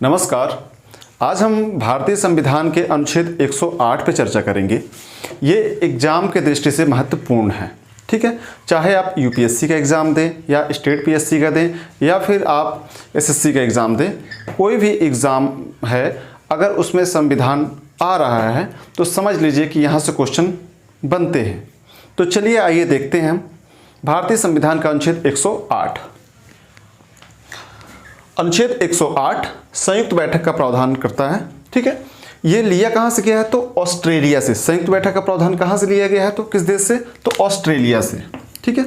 नमस्कार। आज हम भारतीय संविधान के अनुच्छेद 108 पे चर्चा करेंगे। ये एग्ज़ाम के दृष्टि से महत्वपूर्ण है, ठीक है। चाहे आप यूपीएससी का एग्ज़ाम दें या स्टेट पीएससी का दें या फिर आप एसएससी का एग्ज़ाम दें, कोई भी एग्ज़ाम है, अगर उसमें संविधान आ रहा है तो समझ लीजिए कि यहाँ से क्वेश्चन बनते हैं। तो चलिए आइए देखते हैं हम भारतीय संविधान का अनुच्छेद 108। अनुच्छेद 108 संयुक्त बैठक का प्रावधान करता है, ठीक है। ये लिया कहाँ से गया है? तो ऑस्ट्रेलिया से। संयुक्त बैठक का प्रावधान कहाँ से लिया गया है? तो किस देश से? तो ऑस्ट्रेलिया से, ठीक है।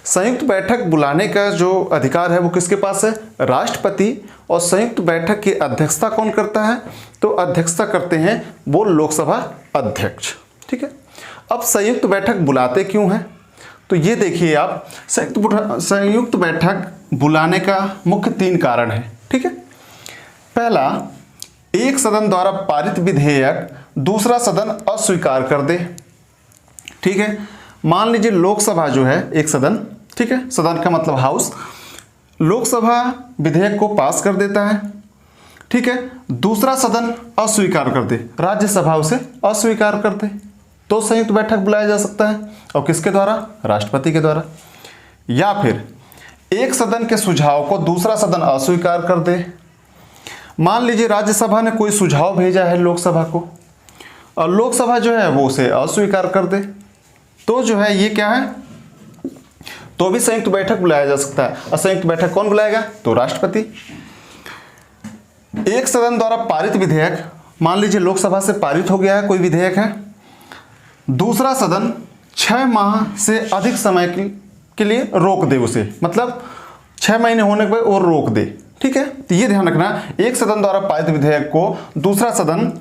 संयुक्त बैठक बुलाने का जो अधिकार है वो किसके पास है? राष्ट्रपति। और संयुक्त बैठक की अध्यक्षता कौन करता है? तो अध्यक्षता करते हैं वो लोकसभा अध्यक्ष, ठीक है। अब संयुक्त बैठक बुलाते क्यों हैं? तो ये देखिए आप, संयुक्त बैठक बुलाने का मुख्य 3 कारण है, ठीक है। पहला, एक सदन द्वारा पारित विधेयक दूसरा सदन अस्वीकार कर दे, ठीक है। मान लीजिए लोकसभा जो है एक सदन, ठीक है, सदन का मतलब हाउस, लोकसभा विधेयक को पास कर देता है, ठीक है। दूसरा सदन अस्वीकार कर दे, राज्यसभा उसे अस्वीकार कर दे, तो संयुक्त बैठक बुलाया जा सकता है। और किसके द्वारा? राष्ट्रपति के द्वारा। या फिर एक सदन के सुझाव को दूसरा सदन अस्वीकार कर दे। मान लीजिए राज्यसभा ने कोई सुझाव भेजा है लोकसभा को और लोकसभा जो है वो उसे अस्वीकार कर दे, तो जो है ये क्या है? तो भी संयुक्त बैठक बुलाया जा सकता है। और संयुक्त बैठक कौन बुलाएगा? तो राष्ट्रपति। एक सदन द्वारा पारित विधेयक, मान लीजिए लोकसभा से पारित हो गया है कोई विधेयक है, दूसरा सदन 6 माह से अधिक समय के लिए रोक दे उसे, मतलब 6 महीने होने के बाद और रोक दे, ठीक है। तो ये ध्यान रखना, एक सदन द्वारा पारित विधेयक को दूसरा सदन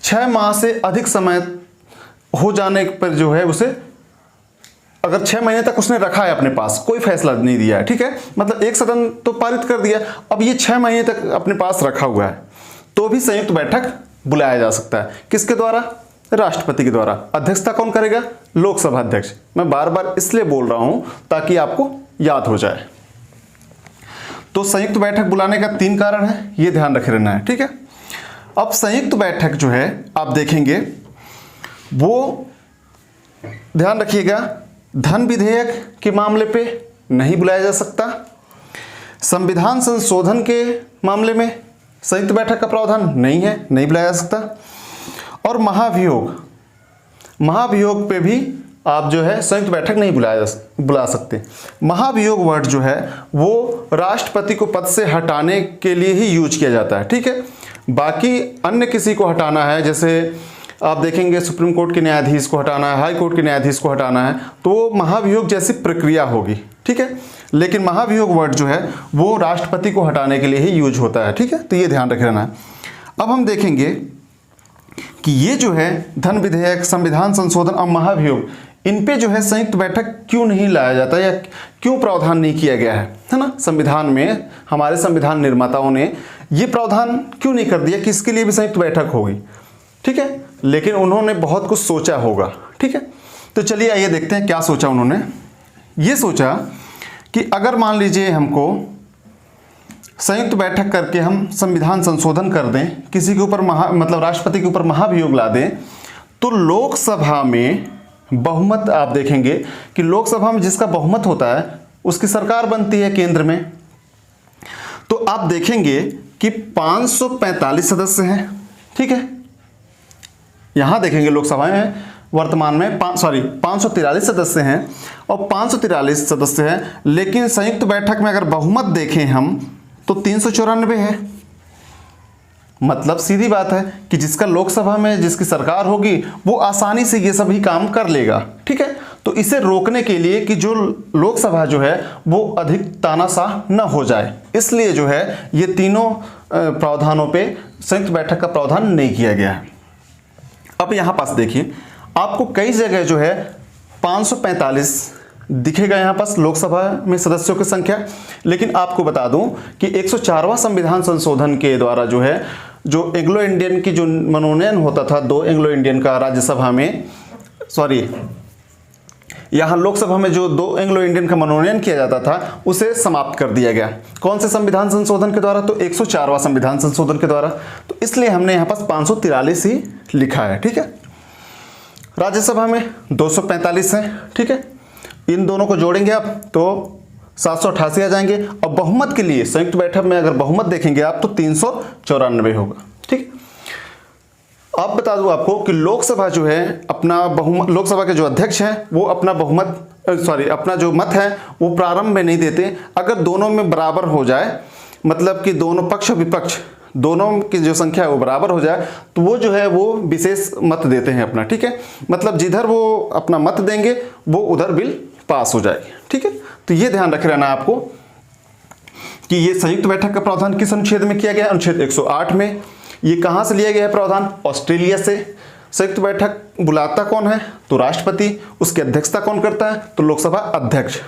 6 माह से अधिक समय हो जाने पर जो है उसे, अगर 6 महीने तक उसने रखा है अपने पास, कोई फैसला नहीं दिया है, ठीक है, मतलब एक सदन तो पारित कर दिया, अब ये 6 महीने तक अपने पास रखा हुआ है, तो भी संयुक्त बैठक बुलाया जा सकता है। किसके द्वारा? राष्ट्रपति के द्वारा। अध्यक्षता कौन करेगा? लोकसभा अध्यक्ष। मैं बार बार इसलिए बोल रहा हूं ताकि आपको याद हो जाए। तो संयुक्त बैठक बुलाने का 3 कारण है, ये ध्यान रखे रहना है, ठीक है। अब संयुक्त बैठक जो है आप देखेंगे वो, ध्यान रखिएगा, धन विधेयक के मामले पे नहीं बुलाया जा सकता, संविधान संशोधन के मामले में संयुक्त बैठक का प्रावधान नहीं है, नहीं बुलाया जा सकता, और महाभियोग पे भी आप जो है संयुक्त बैठक नहीं बुला सकते। महाभियोग वर्ड जो है वो राष्ट्रपति को पद से हटाने के लिए ही यूज किया जाता है, ठीक है। बाकी अन्य किसी को हटाना है, जैसे आप देखेंगे सुप्रीम कोर्ट के न्यायाधीश को हटाना है, हाई कोर्ट के न्यायाधीश को हटाना है, तो वो महाभियोग जैसी प्रक्रिया होगी, ठीक है। लेकिन महाभियोग वर्ड जो है वो राष्ट्रपति को हटाने के लिए ही यूज होता है, ठीक है। तो ये ध्यान रख लेना है। अब हम देखेंगे कि ये जो है धन विधेयक, संविधान संशोधन और महाभियोग, इन पे जो है संयुक्त बैठक क्यों नहीं लाया जाता या क्यों प्रावधान नहीं किया गया है ना। संविधान में हमारे संविधान निर्माताओं ने ये प्रावधान क्यों नहीं कर दिया कि इसके लिए भी संयुक्त बैठक होगी, ठीक है। लेकिन उन्होंने बहुत कुछ सोचा होगा, ठीक है। तो चलिए आइए देखते हैं क्या सोचा उन्होंने। ये सोचा कि अगर मान लीजिए हमको संयुक्त बैठक करके हम संविधान संशोधन कर दें, किसी के ऊपर मतलब राष्ट्रपति के ऊपर महाभियोग ला दें, तो लोकसभा में बहुमत, आप देखेंगे कि लोकसभा में जिसका बहुमत होता है उसकी सरकार बनती है केंद्र में। तो आप देखेंगे कि 545 सदस्य हैं, ठीक है। यहां देखेंगे लोकसभा में वर्तमान में 543 सदस्य हैं और 543 सदस्य हैं, लेकिन संयुक्त बैठक में अगर बहुमत देखें हम तो 394 है। मतलब सीधी बात है कि जिसका लोकसभा में जिसकी सरकार होगी वो आसानी से ये सभी काम कर लेगा, ठीक है। तो इसे रोकने के लिए कि जो लोकसभा जो है वो अधिक तानाशाह न हो जाए, इसलिए जो है ये तीनों प्रावधानों पे संयुक्त बैठक का प्रावधान नहीं किया गया है। अब यहाँ पास देखिए, आपको कई जगह जो है 545 दिखेगा यहाँ पास लोकसभा में सदस्यों की संख्या, लेकिन आपको बता दूं कि 104वां संविधान संशोधन के द्वारा जो है, जो एंग्लो इंडियन की जो मनोनयन होता था 2 एंग्लो इंडियन का राज्यसभा में, यहाँ लोकसभा में जो 2 एंग्लो इंडियन का मनोनयन किया जाता था उसे समाप्त कर दिया गया। कौन से संविधान संशोधन के द्वारा? तो 104वां संविधान संशोधन के द्वारा। तो इसलिए हमने यहाँ पास 543 ही लिखा है, ठीक है। राज्यसभा में 245 है, ठीक है। इन दोनों को जोड़ेंगे आप तो 788 आ जाएंगे। और बहुमत के लिए संयुक्त बैठक में अगर बहुमत देखेंगे आप तो 394 होगा, ठीक। अब बता दूं आपको कि लोकसभा जो है अपना बहुमत, लोकसभा के जो अध्यक्ष हैं वो अपना अपना जो मत है वो प्रारंभ में नहीं देते। अगर दोनों में बराबर हो जाए, मतलब कि दोनों पक्ष विपक्ष दोनों की जो संख्या है वो बराबर हो जाए, तो वो जो है वो विशेष मत देते हैं अपना, ठीक है। मतलब जिधर वो अपना मत देंगे वो उधर बिल पास हो जाएगी, ठीक है। तो ये ध्यान रखे रहना आपको कि ये संयुक्त बैठक का प्रावधान किस अनुच्छेद में किया गया? अनुच्छेद 108 में। ये कहाँ से लिया गया है प्रावधान? ऑस्ट्रेलिया से। संयुक्त बैठक बुलाता कौन है? तो राष्ट्रपति। उसकी अध्यक्षता कौन करता है? तो लोकसभा अध्यक्ष।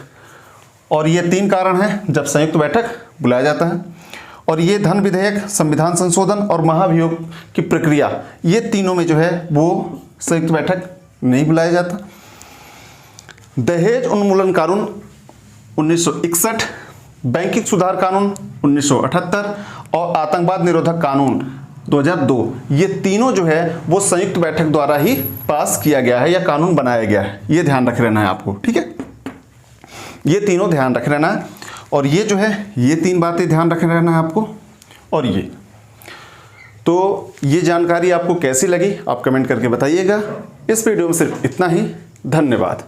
और ये 3 कारण हैं जब संयुक्त बैठक बुलाया जाता है। और ये धन विधेयक, संविधान संशोधन और महाभियोग की प्रक्रिया, ये तीनों में जो है वो संयुक्त बैठक नहीं बुलाया जाता। दहेज उन्मूलन कानून 1961, बैंकिंग सुधार कानून 1978 और आतंकवाद निरोधक कानून 2002, ये तीनों जो है वो संयुक्त बैठक द्वारा ही पास किया गया है या कानून बनाया गया है। ये ध्यान रख लेना है आपको, ठीक है। ये तीनों ध्यान रख लेना है। और ये जो है ये 3 बातें ध्यान रख लेना है आपको। और ये तो ये जानकारी आपको कैसी लगी आप कमेंट करके बताइएगा। इस वीडियो में सिर्फ इतना ही। धन्यवाद।